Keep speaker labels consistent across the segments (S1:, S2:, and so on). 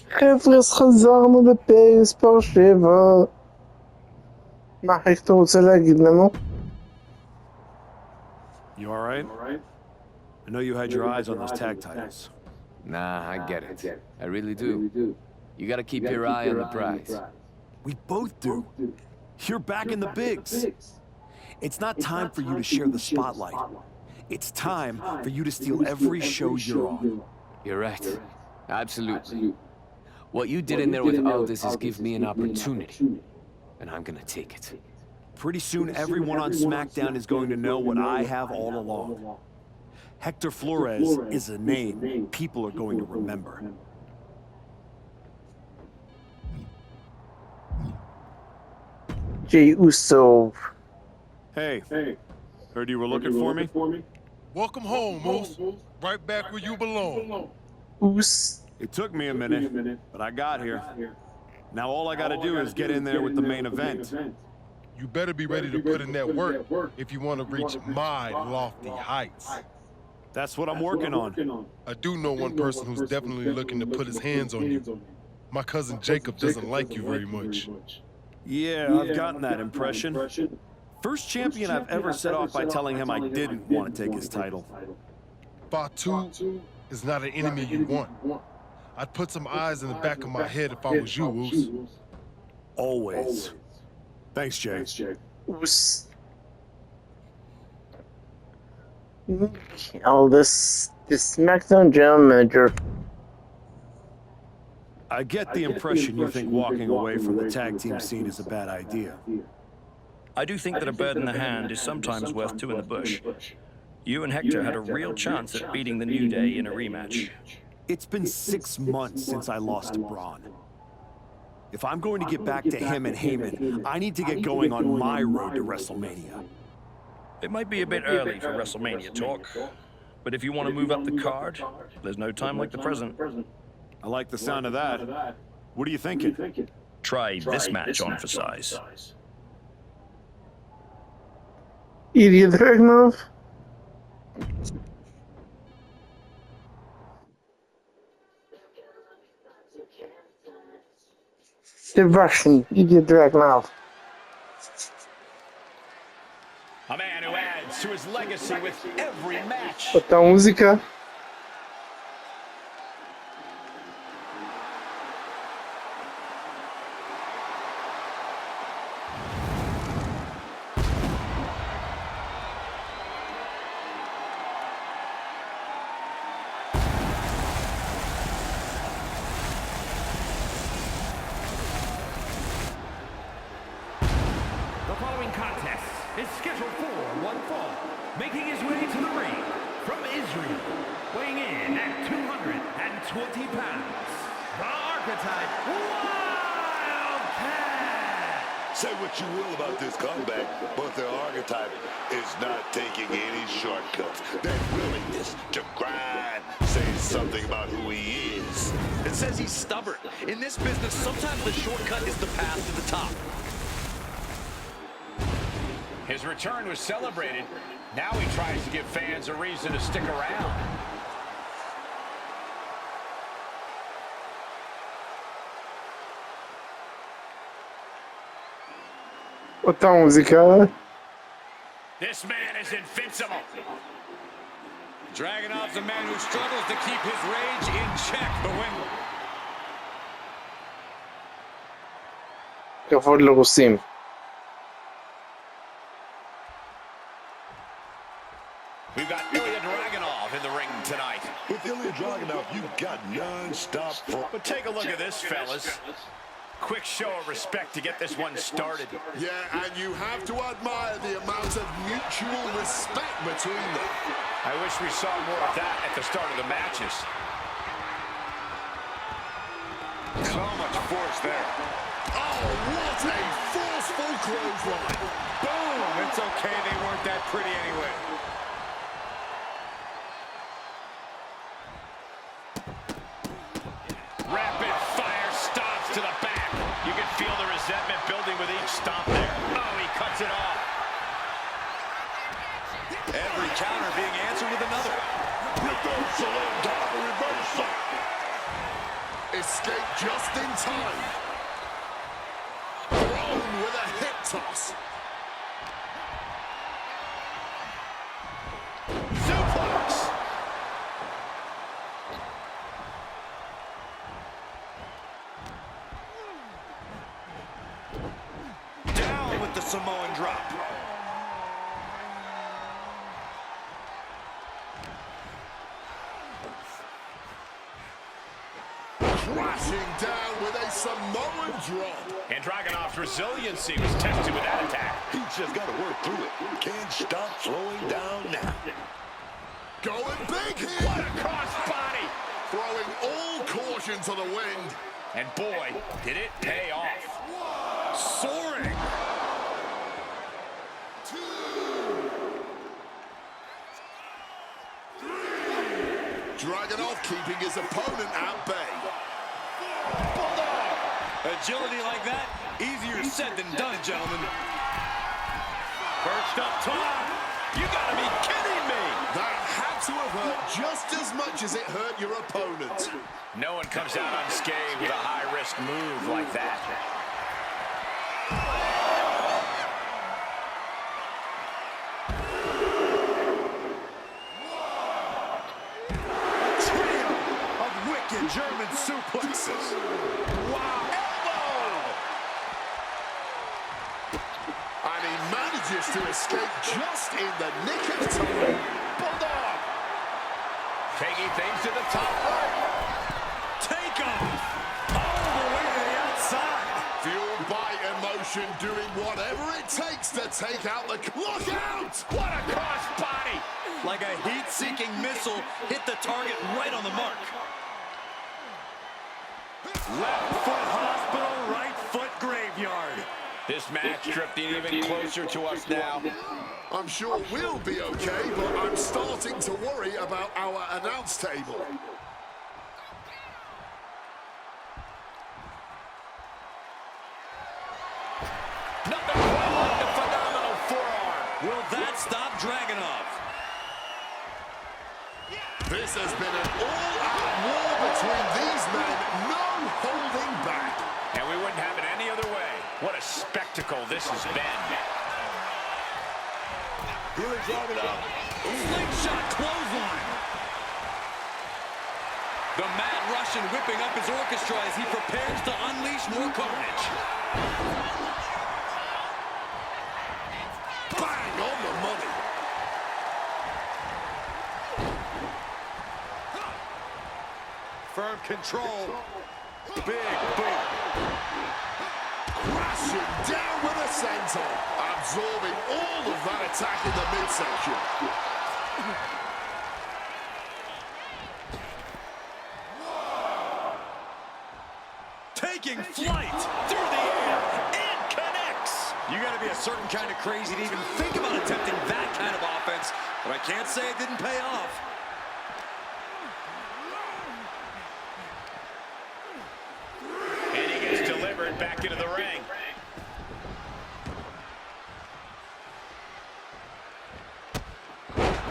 S1: חבר'ה, חזרנו לפרס פר 7. מה איך אתה רוצה להגיד לנו?
S2: You all right? I know you had your eyes on those tag titles.
S3: Nah, I get it. I really do. You gotta keep your eye on the prize.
S2: We both do. You're back in the bigs. It's not time for you to share the spotlight. It's time for you to steal every show you're on.
S3: You're right. Absolutely. What you did in there with Aldis is give me an opportunity. And I'm gonna take it.
S2: Pretty soon, everyone on SmackDown is going to know what I have all along. Hector Flores is a name people are going to remember.
S1: Jey Uso.
S2: Hey, heard you were looking for me?
S4: Welcome home, Moose. Right back where you belong.
S1: Us.
S2: It took me a minute, but I got here. Now all I gotta do is get in there with the main event.
S4: You better be ready to put in that work if you want to reach my lofty heights.
S2: That's what I'm working on.
S4: I do know one person who's definitely looking to put his hands on you. My cousin Jacob doesn't like you very much.
S2: Yeah, I've gotten that impression. First champion I've ever set off by telling him I didn't want to take his title.
S4: Fatu is not an enemy you want. I'd put some eyes in the back of my head if I was you, Woos.
S2: Always. Thanks, Jay.
S1: Us. Oh, this SmackDown General Manager.
S2: I get the impression you think walking away from the tag team scene is a bad idea.
S5: I do think that a bird in the hand is sometimes worth two in the bush. You and Hector had a real chance at beating the New Day in a rematch.
S2: It's been 6 months since I lost to Braun. If I'm going to get back to him and Heyman, I need to get going on my road to WrestleMania.
S5: It might be a bit early for WrestleMania talk, but if you want to move up the card, there's no time like the present.
S2: I like the sound of that. What are you thinking?
S5: Try this match on for size.
S1: Ilya Dragunov. The Russian Ilya Dragunov.
S6: A man who adds to his legacy with every match.
S1: Вот та музыка.
S6: The following contest is scheduled for one fall, making his way to the ring from Israel, weighing in at 220 pounds, the Archetype Wildcat!
S7: Say what you will about this comeback, but the Archetype is not taking any shortcuts. That willingness to grind says something about who he is.
S6: It says he's stubborn. In this business, sometimes the shortcut is the path to the top. His return was celebrated. Now he tries to give fans a reason to stick around.
S1: Вот та музыка.
S6: This man is invincible. Dragunov's a man who struggles to keep his rage in check, but when
S1: כבוד לרוסים.
S6: we've got Ilya Dragunov in the ring tonight.
S7: With Ilya Dragunov, you've got non-stop fun.
S6: But take a look at this, fellas. Quick show of respect to get this one started.
S7: Yeah, and you have to admire the amount of mutual respect between them.
S6: I wish we saw more of that at the start of the matches. So much force there.
S7: Oh, what a forceful clothesline.
S6: Boom! It's okay, they weren't that pretty anyway. Rapid fire stomps to the back. You can feel the resentment building with each stomp there. Oh, he cuts it off.
S7: Every counter being answered with another. Reversal and reversal.
S4: escaped just in time. Thrown with a hip toss.
S6: Suplex. Down with the Samoan drop.
S4: Crashing down with a Samoan drop.
S6: And Dragunov's resiliency was tested with that attack.
S7: He's just got to work through it. Can't stop slowing down now.
S4: Going big here.
S6: What a crossbody.
S4: Throwing all caution to the wind.
S6: And boy, did it pay off.
S4: Soaring. Dragunov keeping his opponent at bay.
S6: Bulldog. Agility like that, easier said than done, gentlemen. Perched up top. You gotta be kidding me.
S4: That had to have hurt just as much as it hurt your opponent.
S6: No one comes out unscathed with a high-risk move like that. Trio of wicked German suplexes. Wow. Elbow!
S4: And he manages to escape just in the nick of time.
S6: Bulldog! Taking things to the top right. Take off! All the way to the outside.
S4: Fueled by emotion, doing whatever it takes to take out the... Look out!
S6: What a crossbody! Like a heat-seeking missile, hit the target right on the mark. Left foot hospital, right foot graveyard. This match drifting even closer to us now.
S4: I'm sure we'll be okay, but I'm starting to worry about our announce table.
S6: Nothing quite like the phenomenal forearm. Will that stop Dragunov?
S4: This has been an all-out war between these men, no holding back.
S6: And we wouldn't have it any other way. What a spectacle this has been.
S7: Here's Dragunov.
S6: Slingshot clothesline. The Mad Russian whipping up his orchestra as he prepares to unleash more carnage.
S4: Bang on the money.
S6: Firm control. Big boot.
S4: Crashing down with a senton. Absorbing all of that attack in the midsection.
S6: Taking flight through the air and connects. You got to be a certain kind of crazy to even think about attempting that kind of offense, but I can't say it didn't pay off. And he gets delivered back into the ring.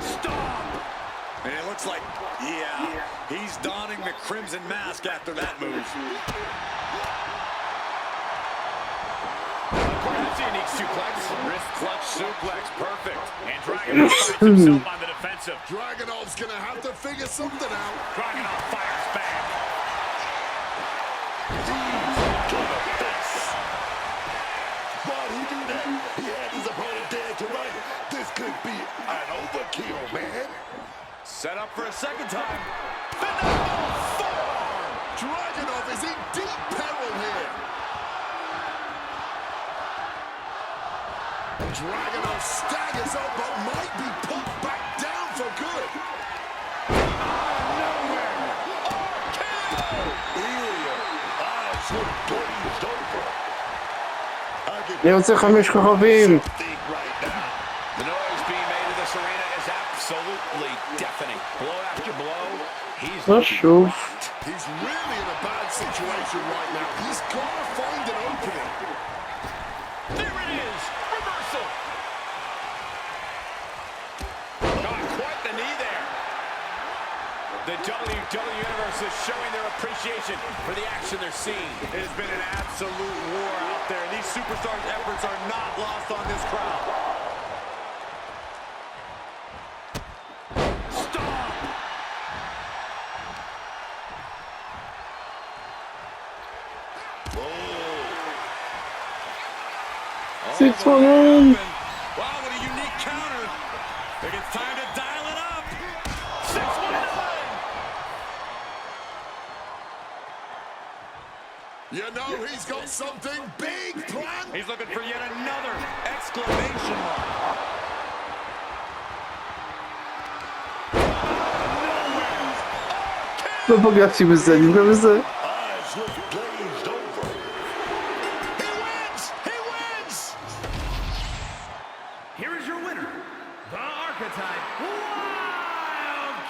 S6: Stop! And it looks like, yeah, he's donning the crimson mask after that move. Perhaps a unique suplex. Wrist clutch suplex, perfect. And Dragunov finds himself on the defensive.
S4: Dragunov's gonna have to figure something out.
S6: Dragunov fires back.
S7: Why'd he do that? He had his opponent dead to right. This could be an overkill, man.
S6: Set up for a second time. Phenomenal forearm.
S4: Dragunov is in deep peril here. Dragunov staggers up, but might be put back down for good.
S1: אני רוצה 5 כוכבים.
S6: The noise being made in this arena is absolutely deafening. Blow after blow, he's
S1: חשוב.
S4: He's really in a bad situation right now. He's got to find an opening.
S6: There it is! Reversal! Got quite the knee there. The WWE Universe is showing their appreciation for the action they're seeing. It has been an absolute war out there. These superstars' efforts are not lost on this crowd. Stop! Oh.
S1: 619.
S6: Wow, what a unique counter. I think it's time to dial it up. 619.
S7: You know he's got something big planned.
S6: He's looking for yet another exclamation mark.
S1: No bogaci za nim, prawda?
S7: Eyes look glazed over. He wins! He wins!
S6: Here is your winner, the Archetype Wildcat.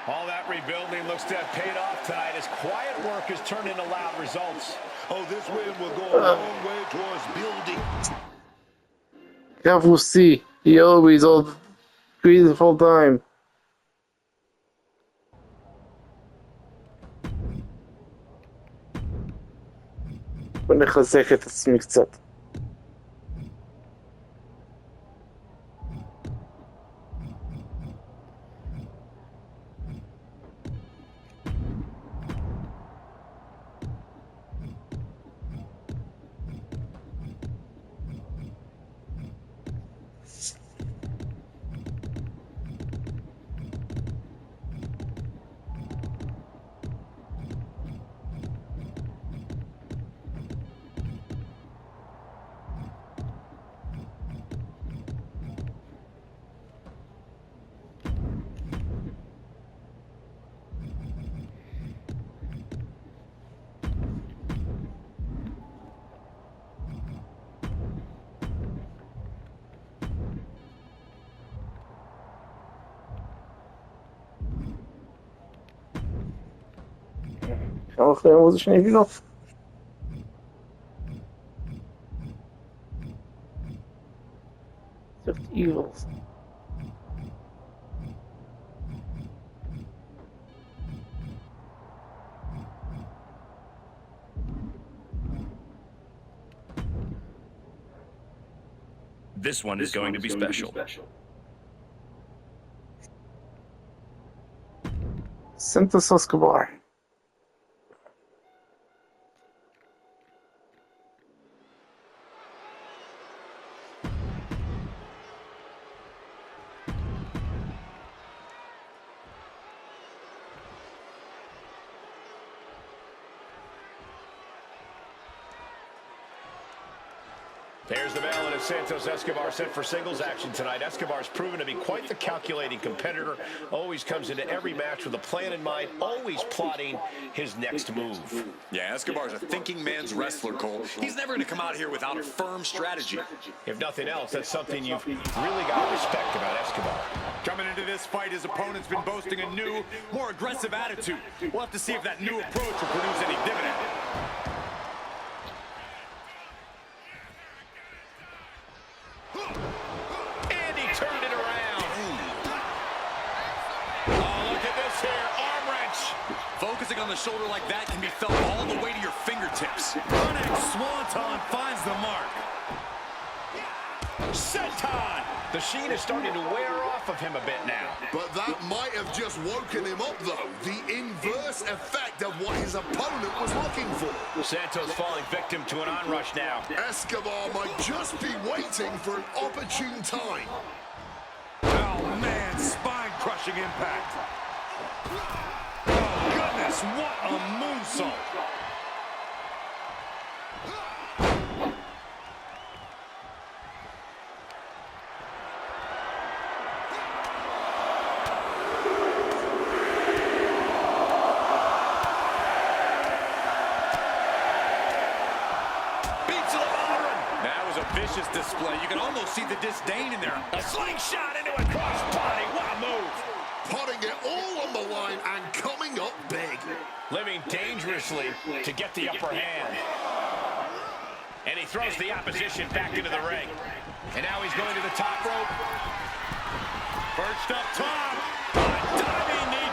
S8: All that rebuilding looks to have paid off tonight as quiet work has turned into loud results.
S7: Oh, this win will go a long way towards building.
S1: Yeah, we'll see. He always all great the whole time. ונחזק את עצמי קצת. Ach, muss ich schnell wieder. Sucht Eagles.
S5: This one is going to be special.
S1: Santos Escobar.
S8: There's the bell, and it's Santos Escobar set for singles action tonight. Escobar's proven to be quite the calculating competitor. Always comes into every match with a plan in mind, always plotting his next move.
S6: Yeah, Escobar's a thinking man's wrestler, Cole. He's never going to come out here without a firm strategy.
S8: If nothing else, that's something you've really got to respect about Escobar.
S6: Coming into this fight, his opponent's been boasting a new, more aggressive attitude. We'll have to see if that new approach will produce any dividend.
S8: And he turned it around. Oh, look at this here, arm wrench.
S6: Focusing on the shoulder like that can be felt all the way to your fingertips. Running Swanton finds the mark.
S8: Senton. The sheen is starting to wear off of him a bit now.
S7: But that might have just woken him up, though. The inverse effect of what his opponent was looking for.
S8: Santos falling victim to an onrush now.
S7: Escobar might just be waiting for an opportune time.
S6: Oh, man, spine-crushing impact. Oh, goodness, what a moonsault. Vicious display. You can almost see the disdain in there.
S8: A slingshot into a crossbody. What a move.
S7: Putting it all on the line and coming up big.
S8: Living dangerously to get the upper hand. And he throws the opposition back into the ring. And now he's going to the top rope.
S6: Perched up top. A diving knee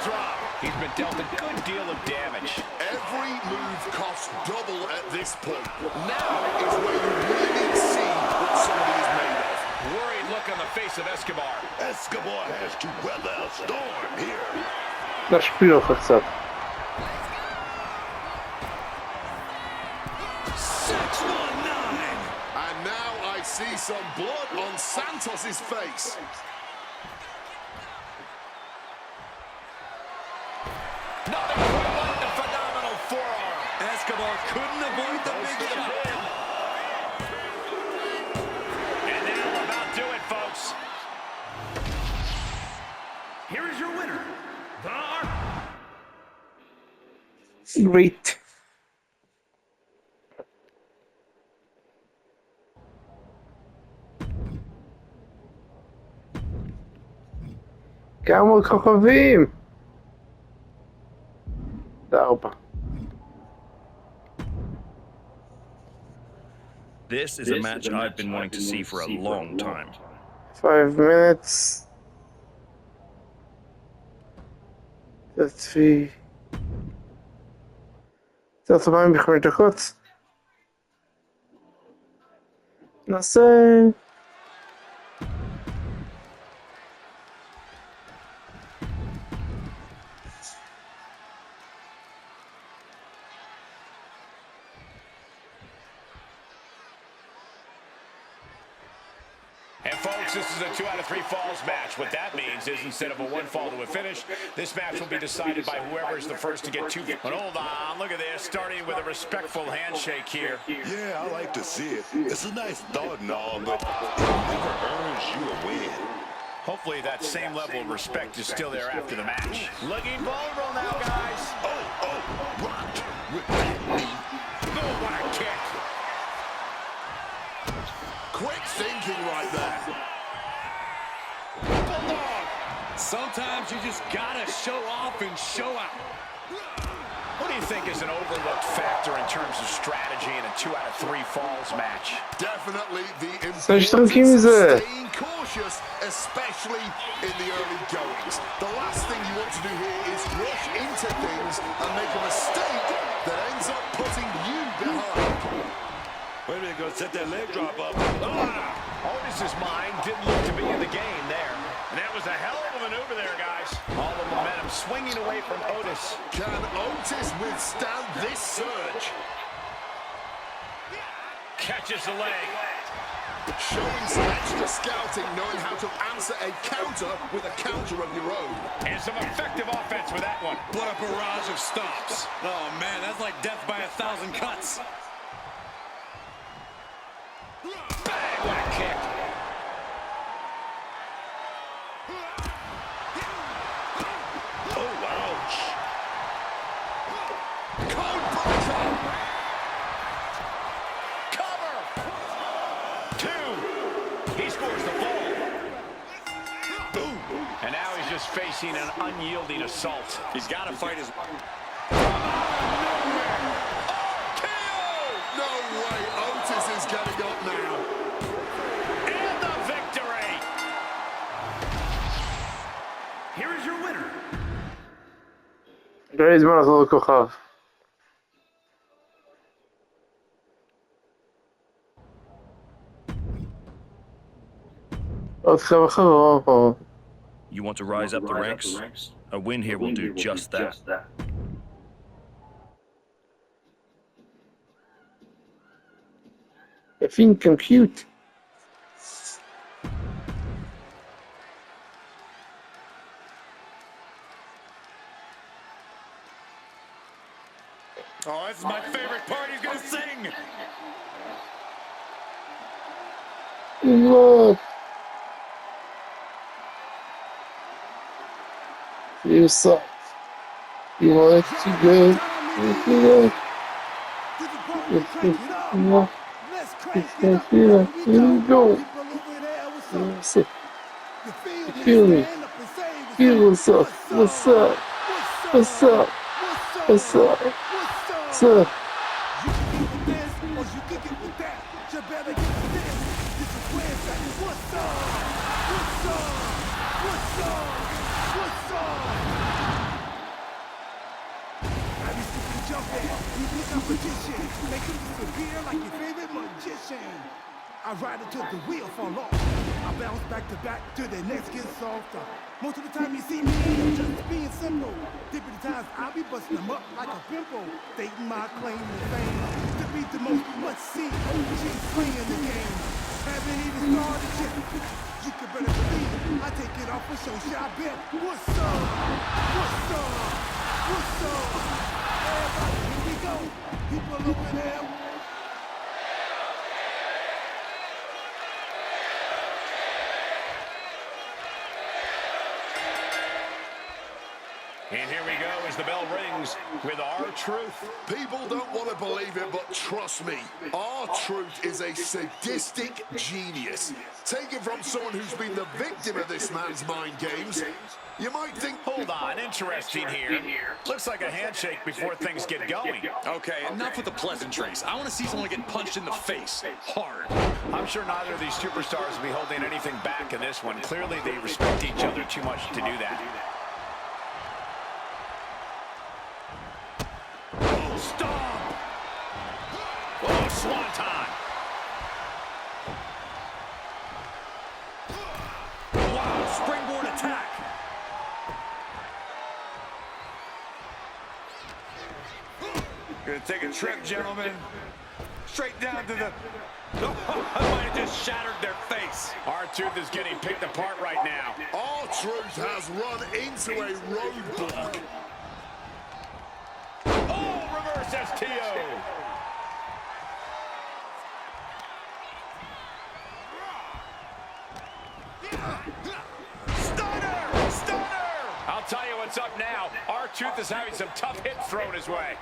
S8: He's been dealt a good deal of damage.
S7: Every move costs double at this point. Now is where you really see what somebody is made of.
S8: Worried look on the face of Escobar.
S7: Escobar has to weather a storm here.
S1: Na spiro chcę.
S6: 619.
S7: And now I see some blood on Santos's face.
S8: Nothing quite like the phenomenal forearm.
S6: Escobar couldn't avoid the big shot.
S8: And that'll about do it, folks.
S2: Here is your winner,
S1: Great. כמה כוכבים! זה 4.
S5: This is a match I've been wanting to see for a long time.
S1: 5 minutes. That's 3. זה 45 דקות. נעשה...
S8: And folks, this is a 2 out of 3 falls match. What that means is instead of a 1 fall to a finish, this match will be decided by whoever is the first to get 2. But hold on, look at this, starting with a respectful handshake here.
S7: Yeah, I like to see it. It's a nice thought and all, but it never earns you a win.
S8: Hopefully that same level of respect is still there after the match. Looking vulnerable now, guys.
S7: Oh, rocked with that knee.
S8: Oh, what a kick.
S7: Quick thinking right there.
S6: Sometimes you just gotta show off and show out.
S8: What do you think is an overlooked factor in terms of strategy in a 2 out of 3 falls match?
S7: Definitely the
S1: Coś tam
S7: importance
S1: widzę.
S7: of staying cautious, especially in the early goings. The last thing you want to do here is rush into things and make a mistake that ends up putting you behind.
S6: Wait a minute, go set that leg drop up.
S8: Otis's mind didn't look to be in the game there. And that was a hell of a maneuver there, guys. All the momentum swinging away from Otis.
S7: Can Otis withstand this surge?
S8: Catches the leg.
S7: Showing some extra scouting, knowing how to answer a counter with a counter of your own.
S8: And some effective offense with that one.
S6: What a barrage of stomps. Oh, man, that's like death by 1,000 cuts.
S8: Bang, what a kick.
S7: Oh, ouch. Code breaker.
S8: Cover. 2. He scores the fall.
S7: Boom.
S8: And now he's just facing an unyielding assault.
S6: He's got to fight his...
S7: No way, Otis is getting up now.
S8: And the victory.
S2: Here is your winner,
S1: Grace ma to כוכב. עוד חבר'ה.
S5: You want to rise up the ranks? A win here will do just that.
S1: Effing compute.
S6: Oh, this is my favorite part. He's gonna sing.
S1: Look. You suck. You want to go? You go. Feel me. Feel what's up. What's up? What's up? What's up? What's up?
S9: Jump at, even the competition. Make him disappear like your favorite magician. I ride until the wheel fall off. I bounce back to back till the next gets softer. Most of the time you see me, I'm just being simple. Different times I'll be busting them up like a pimple. Stating my claim to fame. To be the most must-see OG playing the game. Haven't even started yet. You can better believe I take it off for show. Shot bet. What's up? What's up? What's up? Everybody, here we go. People over there.
S8: And here we go as the bell rings with R-Truth.
S7: People don't want to believe it, but trust me, R-Truth is a sadistic genius. Taken from someone who's been the victim of this man's mind games, you might think...
S8: Hold on, interesting here. Looks like a handshake before things get going.
S6: Okay, enough with the pleasantries. I want to see someone get punched in the face. Hard.
S8: I'm sure neither of these superstars will be holding anything back in this one. Clearly, they respect each other too much to do that. Stomp! Oh, swanton! Wow, springboard attack!
S6: Gonna take a trip, gentlemen. Straight down to the... I might have just shattered their face.
S8: R-Truth is getting picked apart right now.
S7: R-Truth has run into a roadblock.
S8: Reverse STO. Stunner! Stunner! I'll tell you what's up now. R-Truth is having some tough hits thrown his way.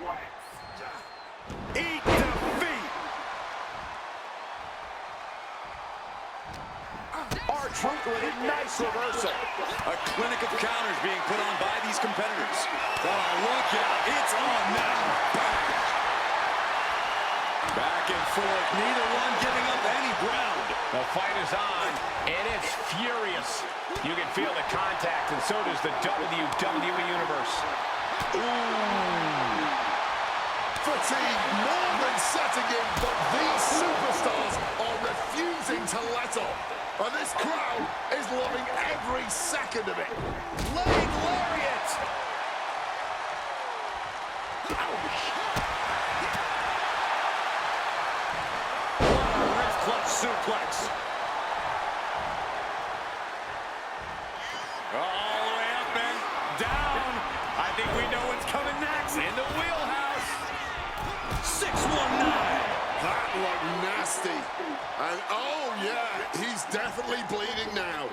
S6: Eat defeat.
S8: R-Truth with a nice reversal.
S6: A clinic of counters being put on by these competitors. Oh, look out. It's on now. Back and forth. Neither one giving up any ground.
S8: The fight is on, and it's furious. You can feel the contact, and so does the WWE Universe.
S7: Ooh. Fatigue more than setting in, but these superstars are refusing to let up. And this crowd is loving every second of it.
S8: Leg lariat!
S6: Ouch! What a wrist clutch suplex. All the way up and down. I think we know what's coming next. In the wheelhouse. 619.
S7: That looked nasty. And oh yeah, he's definitely bleeding now.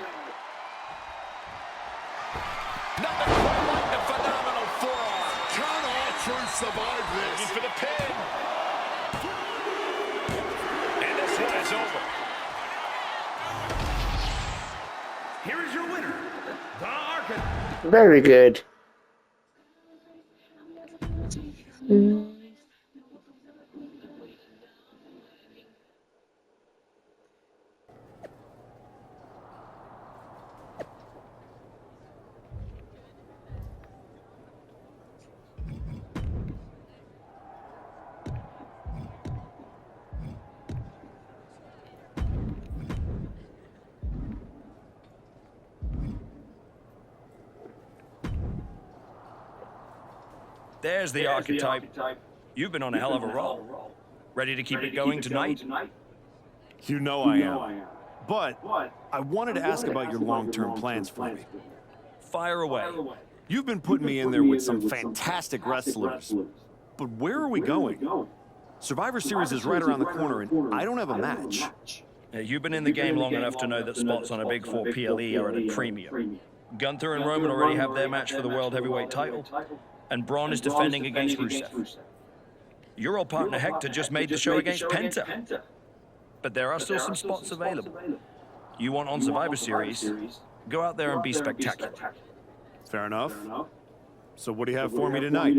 S8: Nothing quite like the phenomenal forearm.
S7: Can R-Truth survive this?
S8: Looking for the pin. And this one is over.
S9: Here is your winner, the Architect.
S1: Very good.
S5: There's the archetype. You've been on a hell of a roll. Ready to keep it going tonight?
S2: You know I am. But I wanted to ask about your long-term plans for me.
S5: Fire away.
S2: You've been putting me in there with some fantastic wrestlers. But where are we going? Survivor Series is right around the corner, and I don't have a match.
S5: You've been in the game long enough to know that spots on a Big 4 PLE are at a premium. Gunther and Roman already have their match for the World Heavyweight title, and Braun is defending against Rusev. Your old partner Hector just made the show against Penta. But there are still some spots available. You want on Survivor Series, go out there and be spectacular.
S2: Fair enough. So what do you have for me tonight?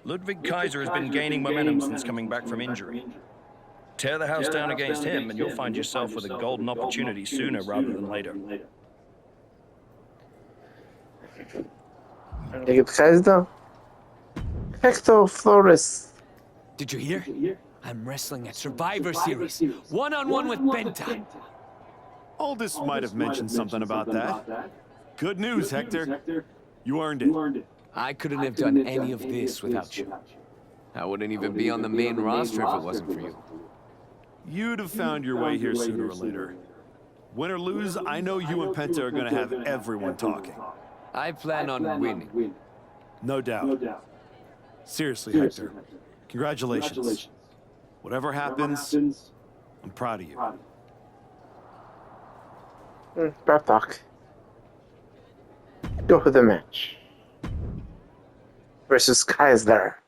S5: Ludwig Kaiser has been gaining momentum since coming back from injury. Tear the house down against him and you'll find yourself with a golden opportunity sooner rather than later.
S1: Jaki Kaiser? Hector Flores.
S3: Did you hear? I'm wrestling at Survivor Series, one-on-one with Penta.
S2: Aldous might have mentioned something about that. Good news, Hector. You earned it.
S3: I couldn't have done any of this without you. I wouldn't even be on the main roster if it wasn't for you.
S2: You'd have found your way here sooner or later. Win or lose, I know you and Penta are gonna have everyone talking.
S3: I plan on winning.
S2: No doubt. Seriously, Hector. Congratulations. Whatever happens, I'm proud of you.
S1: Bartok. Go for the match. Versus Kaiser.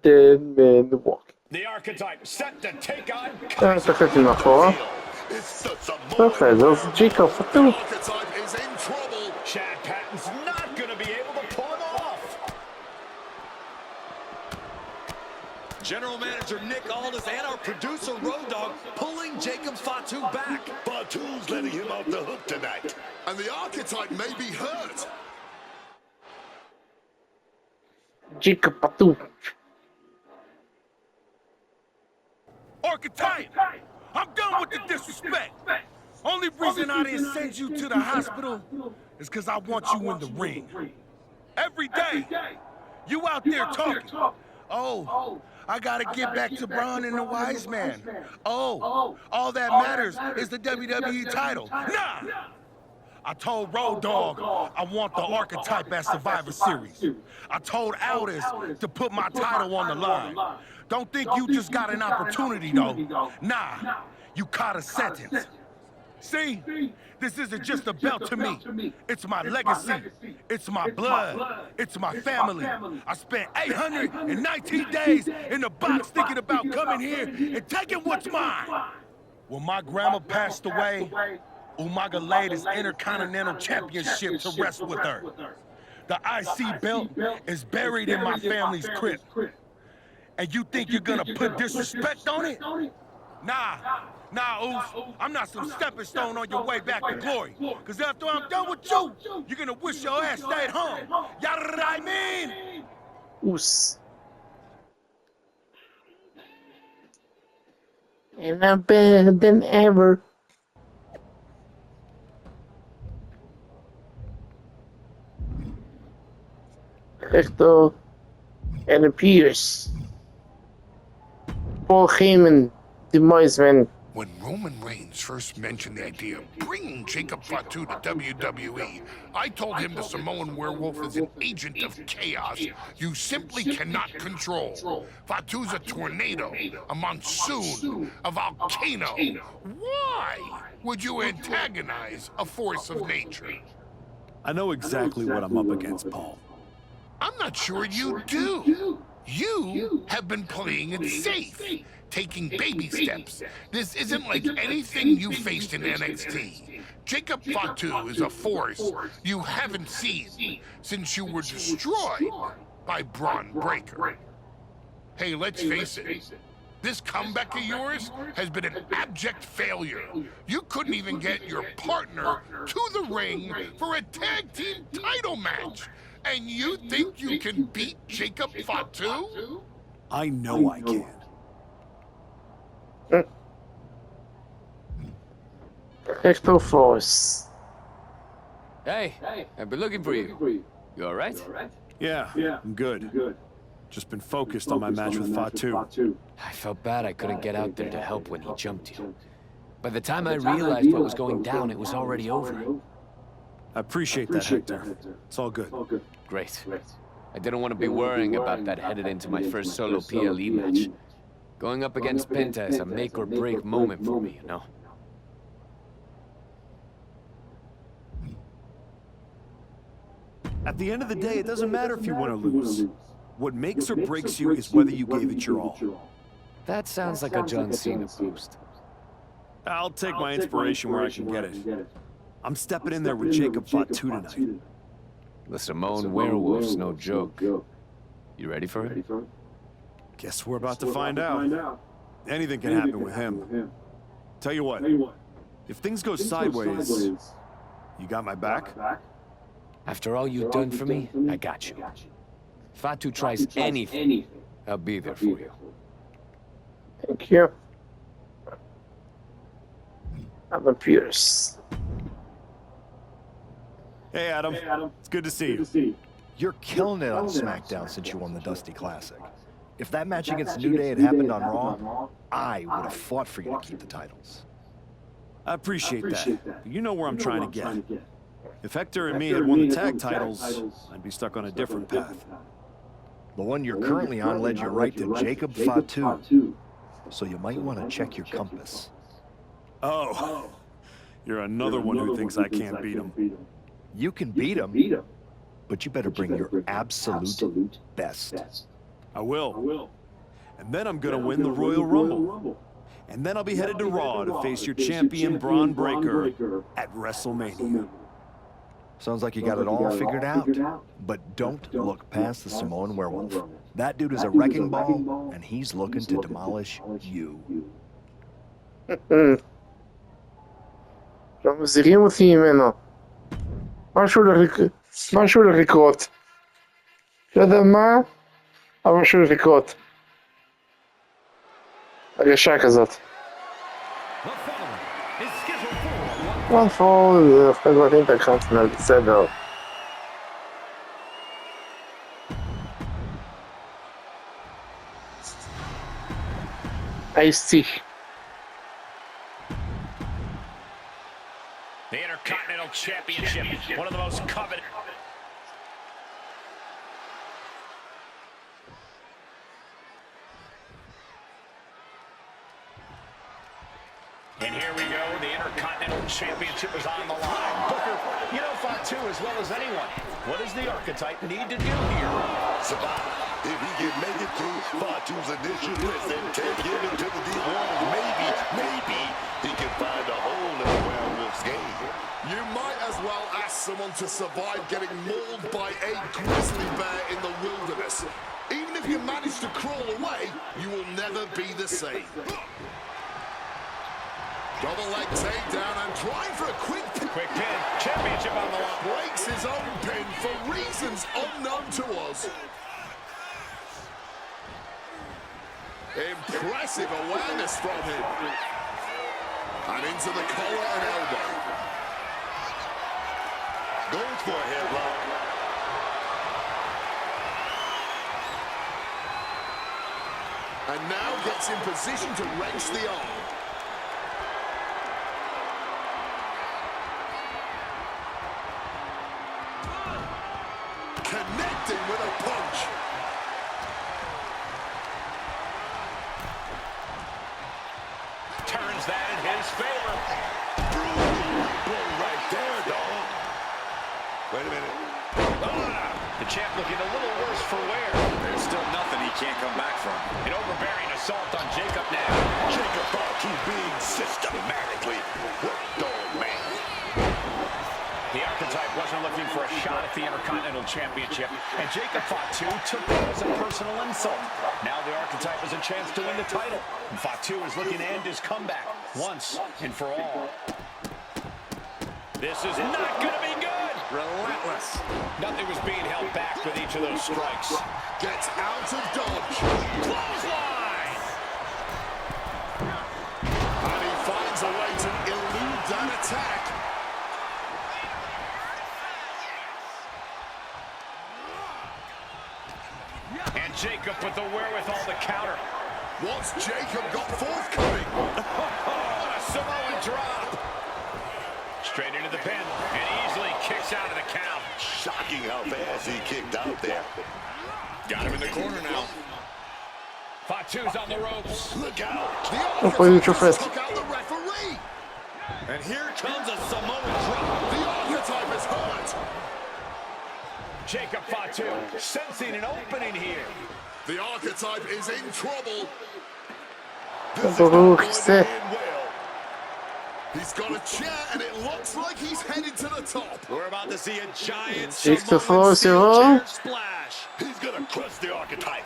S1: Dead Man Walking.
S8: The archetype set to take on
S1: Essa foi uma boa. Os Jacob Fatu.
S7: Archetype is in trouble.
S8: Chad Patton's not going to be able to pull him off.
S6: General Manager Nick Aldis and our producer Road Dogg pulling Jacob Fatu back.
S7: Fatu's letting him off the hook tonight. And the archetype may be hurt.
S1: Jacob Fatu.
S9: Archetype, I'm done with the disrespect. Only reason I didn't send you to the hospital is because I want you in the ring. Every day, you out there talking. Oh, I gotta get back to Braun and the Wise Man. Oh, all that matters is the WWE title. Nah! I told Road Dogg I want the archetype at Survivor Series. I told Aldis to put my title on the line. Don't think you just got an opportunity, though. Nah, you caught a sentence. See, this isn't just a belt to me. It's my legacy. It's my blood. It's my family. I spent 819 days in the box thinking about coming here and taking what's mine. When my grandma passed away, Umaga laid his Intercontinental Championship to rest with her. The IC belt is buried in my family's crypt. And you think you're gonna put disrespect on it? Nah, Oos. I'm not some stepping stone on your way back to glory. Cause after I'm done with you, you're gonna wish your ass stayed home. You know what I mean?
S1: Oos. And I'm better than ever. Hector and Pierce. Paul Heyman, the Moiseman.
S10: When Roman Reigns first mentioned the idea of bringing Jacob Fatu to WWE, I told him the Samoan werewolf is an agent of chaos you simply cannot control. Fatu's a tornado, a monsoon, a volcano. Why would you antagonize a force of nature?
S2: I know exactly what I'm up against, Paul.
S10: I'm not sure you do. You have been playing it safe, taking baby steps. This isn't like anything you faced in NXT. Jacob Fatu is a force you haven't seen since you were destroyed by Braun Breaker. Hey, let's face it. This comeback of yours has been an abject failure. You couldn't even get your partner to the ring for a tag team title match. And you think you can beat Jacob Fatu?
S2: I know I can.
S1: Hector Force.
S3: Hey, I've been looking for you. You all right?
S2: Yeah, I'm good. Just been focused on my match with Fatu.
S3: I felt bad I couldn't get out there to help when he jumped you. By the time I realized what was going down, it was already over.
S2: I appreciate that, Hector. It's all good.
S3: Great. I didn't want to be worrying about that headed into my first solo PLE match. Going up against Penta is a make-or-break moment for me, you know?
S2: At the end of the day, it doesn't matter if you win or lose. What makes or breaks you is whether you gave it your all.
S3: That sounds like a John Cena post.
S2: I'll take my inspiration where I can get it. I'm stepping in there with Jacob Fatu tonight.
S3: The Samoan werewolf's no joke. You ready for it?
S2: Guess we're about to find out. Anything can happen with him. Tell you what, if things go sideways, you got my back?
S3: After all you've done for me, I got you. If Fatu tries anything, I'll be there for you.
S1: Thank you. Adam Pierce.
S2: Hey, Adam. It's good to see you.
S11: You're killing it on SmackDown since you won the Dusty Classic. If that match against New Day had happened on Raw, I would have fought for you to keep the titles.
S2: I appreciate that. But you know where I'm trying to get. If Hector and me had won the tag titles, I'd be stuck on a different path.
S11: The one you're currently on led you right to Jacob Fatu, so you might want to check your compass.
S2: Oh, you're another one who thinks I can't beat him.
S11: You can beat him, but you better bring your absolute best.
S2: I will. And then I'm gonna win the Royal Rumble. And then I'll be headed to Raw to face your champion Braun Breaker at WrestleMania.
S11: Sounds like you got it all figured out. But don't look past the Samoan Werewolf. That dude is a wrecking ball, and he's looking to demolish you.
S1: Vamos sim, mano. Masz rekord. Wiadomo, a masz rekord. הגשה כזאת. One fall, אחרי דברים תקחת בסדר. Ice-T.
S8: The Intercontinental Championship, one of the most coveted. And here we go, the Intercontinental Championship is on the line. Booker, you know Fatu as well as anyone. What does the Archetype need to do here?
S7: Survive. If he can make it through Fatu's initial list and take him into the deep waters, maybe he can find a hole in the Werewolf's game. You might as well ask someone to survive getting mauled by a grizzly bear in the wilderness. Even if you manage to crawl away, you will never be the same. Double leg takedown and trying for a quick
S8: pin. Championship on the line.
S7: Breaks his own pin for reasons unknown to us. Impressive awareness from him. And into the collar and elbow. Goes for a headlock. And now gets in position to wrench the arm. Connecting with a punch.
S8: Turns that in his favor.
S7: Blow right there, dog. Wait a minute.
S8: The champ looking a little worse for wear.
S6: There's still nothing he can't come back from.
S8: An overbearing assault on Jacob now.
S7: Jacob Fatu being systematically worked on, man.
S8: The Archetype wasn't looking for a shot at the Intercontinental Championship, and Jacob Fatu took that as a personal insult. Now the Archetype has a chance to win the title, and Fatu is looking to end his comeback once and for all. This is not going to be good.
S6: Relentless.
S8: Nothing was being held back with each of those strikes.
S7: Gets out of dodge.
S8: Clothesline!
S7: And he finds a way to elude that attack.
S8: And Jacob with the wherewithal to counter.
S7: What's Jacob got forthcoming?
S8: A Samoan drop. Straight into the pin, and easily kicks out of the count.
S7: Shocking how fast he kicked out there.
S8: Got him in the corner now. Fatu's on the ropes.
S7: Look out.
S1: Não foi útil
S7: The
S1: festa.
S7: took out the referee.
S6: And here comes a Samoan drop.
S7: The Archetype is hurt.
S8: Jacob Fatu sensing an opening here.
S7: The Archetype is in trouble. This is
S1: Tô
S7: not going
S1: louco,
S7: to end well. He's got a chair, and it looks like he's headed to the top.
S6: We're about to see a giant
S1: Jacob
S6: Samoan steel
S1: Fatu.
S6: chair splash.
S7: He's going to crush the Archetype.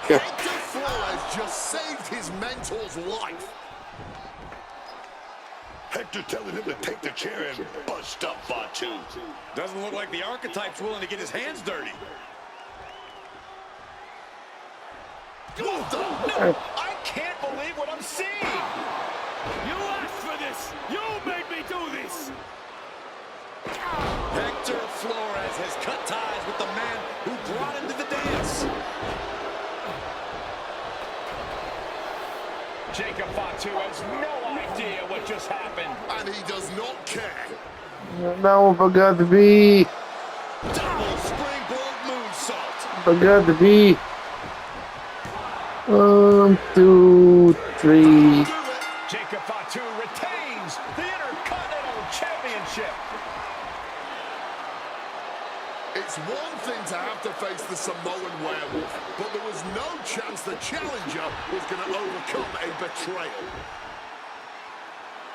S1: Yeah.
S7: Hector Flores just saved his mentor's life. Hector telling him to take the chair and bust up Batu.
S6: Doesn't look like the Archetype's willing to get his hands dirty.
S8: What the? No, I can't believe what I'm seeing.
S6: You asked for this. You made me do this. Hector Flores has cut ties with the man who brought him to the dance.
S8: Jacob Fatu has no idea what just happened.
S7: And he does not care.
S1: Não, pagado B.
S7: Double springboard moonsault.
S1: Pagado B. 1, 2, 3.
S8: Jacob Fatu retains the Intercontinental Championship.
S7: It's one thing to have to face the Samoan werewolf, but there was no chance the challenger was going to overcome a betrayal.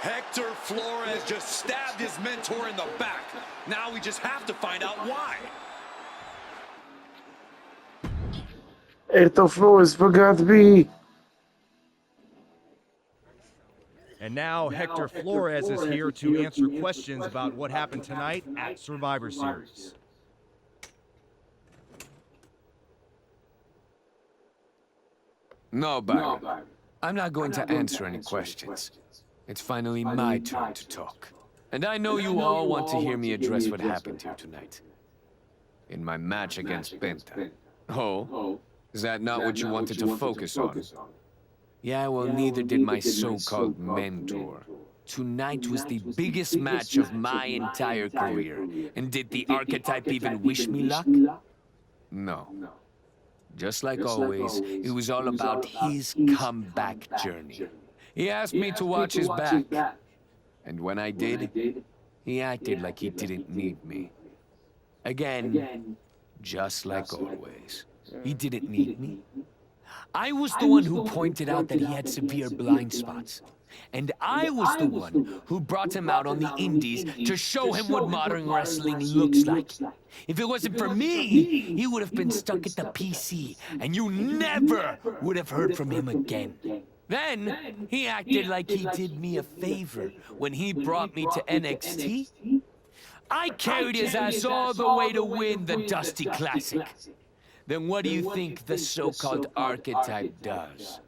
S6: Hector Flores just stabbed his mentor in the back. Now we just have to find out why.
S1: Hector Flores, pagado B.
S12: And now Hector Flores is here to answer questions about what happened tonight at Survivor Series.
S3: No, Byron. I'm not going to answer any questions. It's finally my turn to talk. And I know you all want to hear me address what happened here tonight. In my match against Penta. Oh? Is that not what you wanted to focus on? Yeah, well, neither did my so-called mentor. Tonight was the biggest match of my entire career. And did the Archetype even wish me luck? No. Just like always, it was all about his comeback journey. He asked me to watch his back. And when I did, he acted like he didn't need me. Again, just like always. He didn't need me. I was the one who pointed out that he had severe blind spots. And I was the one who brought him out on the indies to show him what modern wrestling looks like. If it wasn't for me, he would have been stuck at the PC, and you never would have heard from him again. Then, he acted like he did me a favor when he brought me to NXT. I carried his ass all the way to win the Dusty Classic. Then what do you think the so-called Archetype does?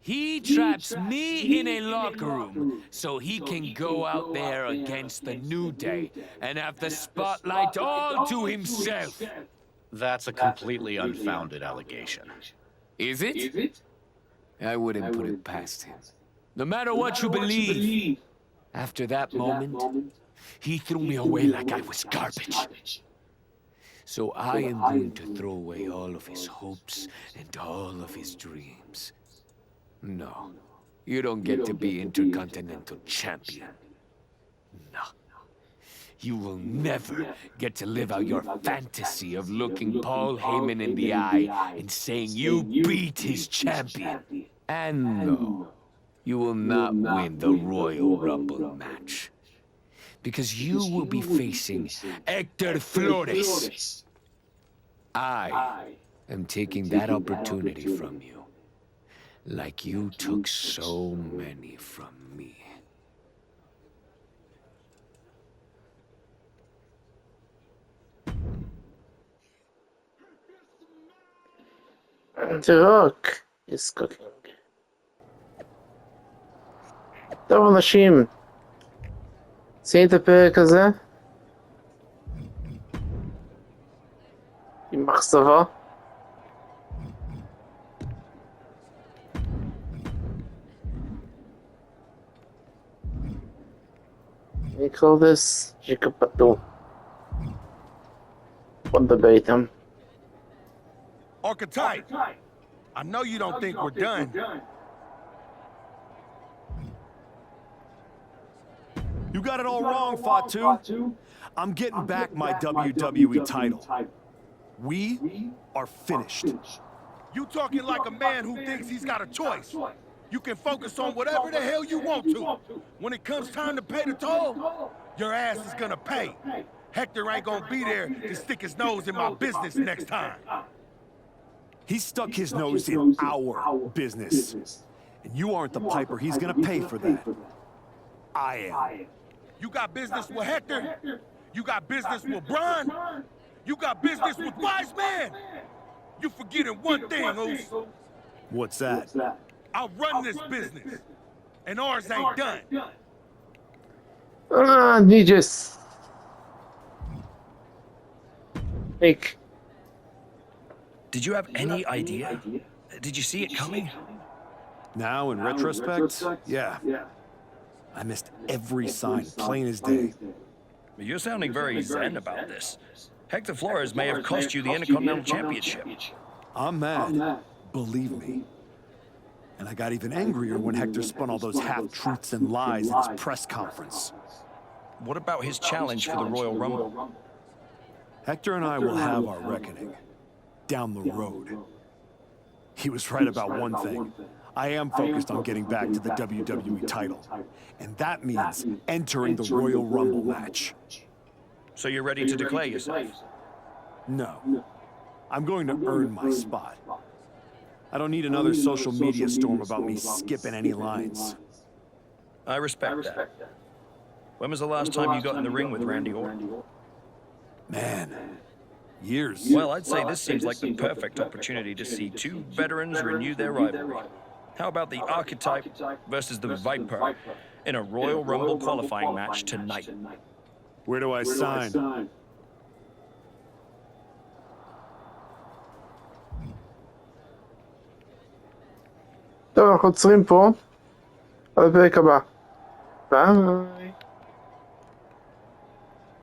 S3: He traps me in a locker room so he can go out there against the New Day and have the spotlight all to himself.
S13: That's a completely unfounded allegation.
S3: Is it? I wouldn't put it past him. No matter what you believe, after that moment, he threw me away like I was garbage. So I am going to throw away all of his hopes and all of his dreams. No, you don't get to be Intercontinental Champion. No. You will never get to live out your fantasy of looking Paul Heyman in the eye and saying you beat his champion. And no, you will not win the Royal Rumble match. Because you will be facing Hector Flores. I am taking that opportunity from you. Like you took so many from me.
S1: The Rock is cooking. טוב אנשים, סיימתי את הפרק הזה עם אכזבה. We call this Jacob Fatu. Won't debate him.
S9: Archetype, I know you don't think we're done.
S2: You got it all wrong, Fatu. I'm getting back my WWE title. We are finished.
S9: You talking like a man who thinks he's got a choice. You can focus on whatever the hell you want to. When it comes time to pay the toll, your ass is gonna pay. Hector ain't gonna be there to stick his nose in my business next time.
S2: He stuck his nose in our business. And you aren't the piper he's gonna pay for that. I am.
S9: You got business with Hector? You got business with Braun? You got business with Wise Man? You forgetting one thing, Oos.
S2: What's that?
S9: I run this business, and ours ain't done.
S1: Ninjas. Fake.
S5: Did you have any idea? Did you see it coming?
S2: Now, in retrospect, yeah. I missed every sign, plain as day.
S5: You're sounding very zen about this. Hector Flores may have cost you the Intercontinental Championship.
S2: I'm mad, believe me. And I got even angrier when Hector spun all those half-truths and lies at his press conference.
S5: What about his challenge for the Royal Rumble?
S2: Hector and I will have our reckoning down the road. He was right about one thing. I am focused on getting back to the WWE title. And that means entering the Royal Rumble match.
S5: So you're ready to declare yourself?
S2: No. I'm going to earn my spot. I don't need another social media storm about me skipping any lines.
S5: I respect that. When was the last time you got in the ring with Randy Orton?
S2: Man, years.
S5: Well, I'd say this seems like the perfect opportunity to see two veterans renew their rivalry. How about the Archetype versus the Viper in a Royal Rumble qualifying match tonight?
S2: Where do I sign?
S1: טוב, אנחנו עוצרים פה. עד הפרק הבא. ביי.